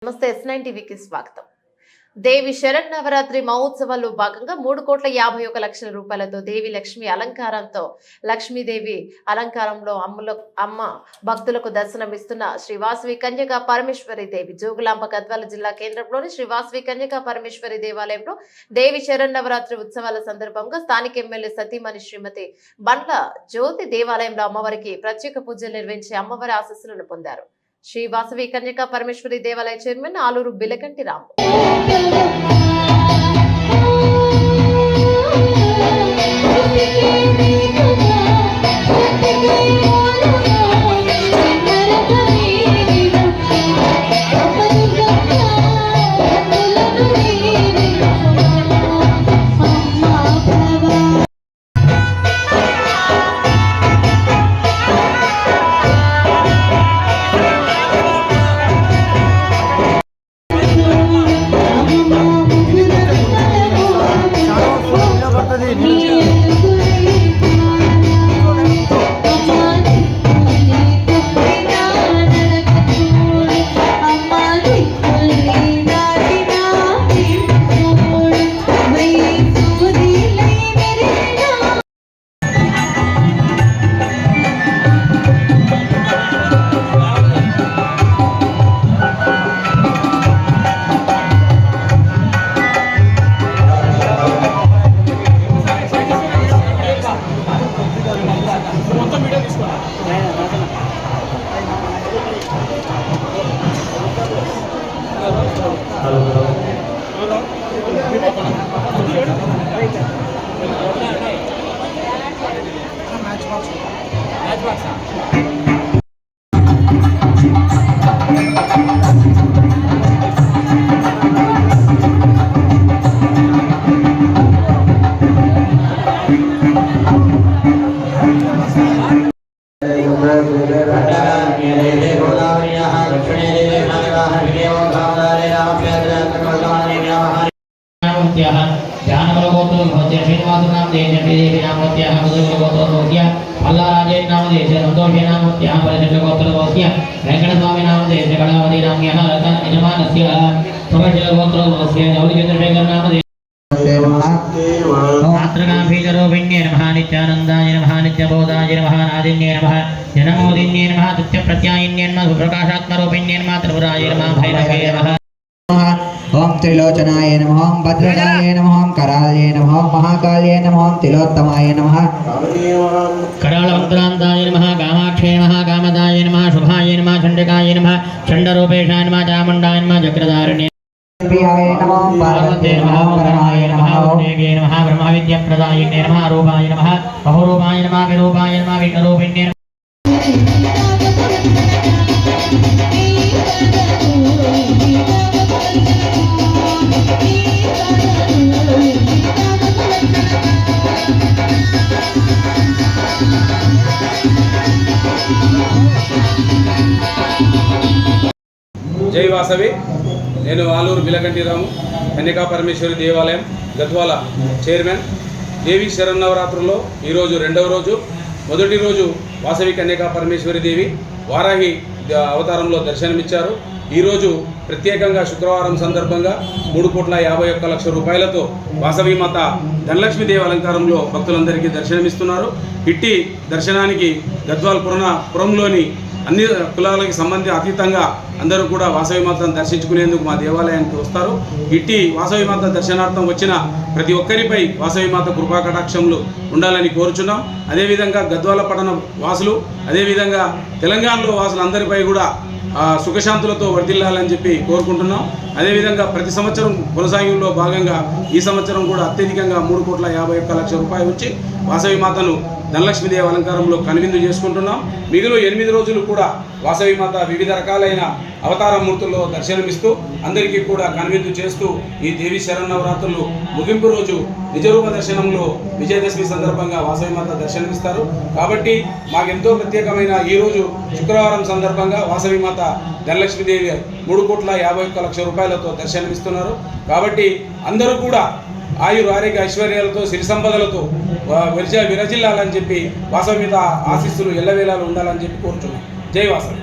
నమస్తే S9 టీవీకి స్వాగతం. దేవి శరన్నవరాత్రి మహోత్సవాల్లో భాగంగా 3,51,00,000 రూపాయలతో దేవి లక్ష్మి అలంకారంతో లక్ష్మీదేవి అలంకారంలో అమ్మ భక్తులకు దర్శనమిస్తున్న శ్రీ వాసవి కన్యకా పరమేశ్వరి దేవి జోగులాంబ గద్వాల జిల్లా కేంద్రంలోని శ్రీ వాసవి కన్యకా పరమేశ్వరి దేవాలయంలో దేవి శరన్నవరాత్రి ఉత్సవాల సందర్భంగా స్థానిక ఎమ్మెల్యే సతీమణి శ్రీమతి బండ్ల జ్యోతి దేవాలయంలో అమ్మవారికి ప్రత్యేక పూజలు నిర్వహించి అమ్మవారి ఆశీస్సులను పొందారు. శ్రీ వాసవి కన్యకా పరమేశ్వరి దేవాలయ చైర్మన్ ఆలూరు బిలకంటి రాము. వెంకటస్వామి నామ దేశ కళావతి నామ్య యజమానస్య ప్రవచన గోత్రోస్య జౌలిచంద్రశేఖర నామ మాతృకాభీజరూపిణ్యే నమః నిత్యానందాయ నమః నిత్యబోధాయ నమః నాదిన్యే నమః జనమోదిన్యే నమః నిత్యప్రత్యాయిన్యే నమః ప్రకాశాత్మరూపిణ్యే నమః త్రిపురాయ నమః భైరవే నమః. ओम त्रिलोचनाय नमः, ओम भद्रकाय नमः, ओम करालये नमः, ओम महाकालये नमः, ओम तिलोत्तमाय नमः, करालवक्त्रान्ताय नमः, कामाक्षे नमः, कामदाय नमः, शुभाय नमः, चण्डिकाय नमः, चण्डरूपेशाय नमः, चामुण्डाय नमः, चक्रधारिणे प्रियाय नमः, पार्वते नमः, परमाय नमः, देव्ये नमः, ब्रह्मविद्याप्रदायिने नमः, रूपाय नमः, बहुरूपाय नमः, विरूपाय नमः, विघ्नरूपिण्ये नमः. జై వాసవి. నేను ఆలూరు బిలకంటి రాము, కన్యకా పరమేశ్వరి దేవాలయం గద్వాల చైర్మన్. దేవి శరన్నవరాత్రుల్లో ఈరోజు రెండవ రోజు. మొదటి రోజు వాసవి కన్యకా పరమేశ్వరి దేవి వారాహి అవతారంలో దర్శనమిచ్చారు. ఈరోజు ప్రత్యేకంగా శుక్రవారం సందర్భంగా 3,51,00,000 రూపాయలతో వాసవి మాత ధనలక్ష్మీదేవి అలంకారంలో భక్తులందరికీ దర్శనమిస్తున్నారు. ఇట్టి దర్శనానికి గద్వాల్ పురంలోని అన్ని కులాలకి సంబంధించి అతీతంగా అందరూ కూడా వాసవి మాతను దర్శించుకునేందుకు మా దేవాలయానికి వస్తారు. ఇట్టి వాసవి మాత దర్శనార్థం వచ్చిన ప్రతి ఒక్కరిపై వాసవి మాత కృపా కటాక్షములు ఉండాలని కోరుచున్నాం. అదేవిధంగా గద్వాల పట్టణ వాసులు, అదేవిధంగా తెలంగాణలో వాసులందరిపై కూడా సుఖశాంతులతో వర్ధిల్లాలని చెప్పి కోరుకుంటున్నాం. అదేవిధంగా ప్రతి సంవత్సరం కొనసాగింపులో భాగంగా ఈ సంవత్సరం కూడా అత్యధికంగా 3,51,00,000 రూపాయలు వచ్చి వాసవి మాతను ధనలక్ష్మీదేవి అలంకారంలో కనువిందు చేసుకుంటున్నాం. మిగిలిన 8 రోజులు కూడా వాసవి మాత వివిధ రకాలైన అవతార మూర్తుల్లో దర్శనమిస్తూ అందరికీ కూడా కనువిందు చేస్తూ ఈ దేవి శరన్నవరాత్రులు ముగింపు రోజు నిజరూప దర్శనంలో విజయదశమి సందర్భంగా వాసవి మాత దర్శనమిస్తారు. కాబట్టి మాకెంతో ప్రత్యేకమైన ఈరోజు శుక్రవారం సందర్భంగా వాసవి మాత ధనలక్ష్మీదేవి 3,51,00,000 రూపాయలతో దర్శనమిస్తున్నారు. కాబట్టి అందరూ కూడా ఆయుర ఆరోగ్య ఐశ్వర్యాలతో సిరి సంపదలతో విరజిల్లాలని చెప్పి వాసవి మీద ఆశీస్సులు ఎల్లవేళలు ఉండాలని చెప్పి కోరుచున్నాం. జై వాసవి.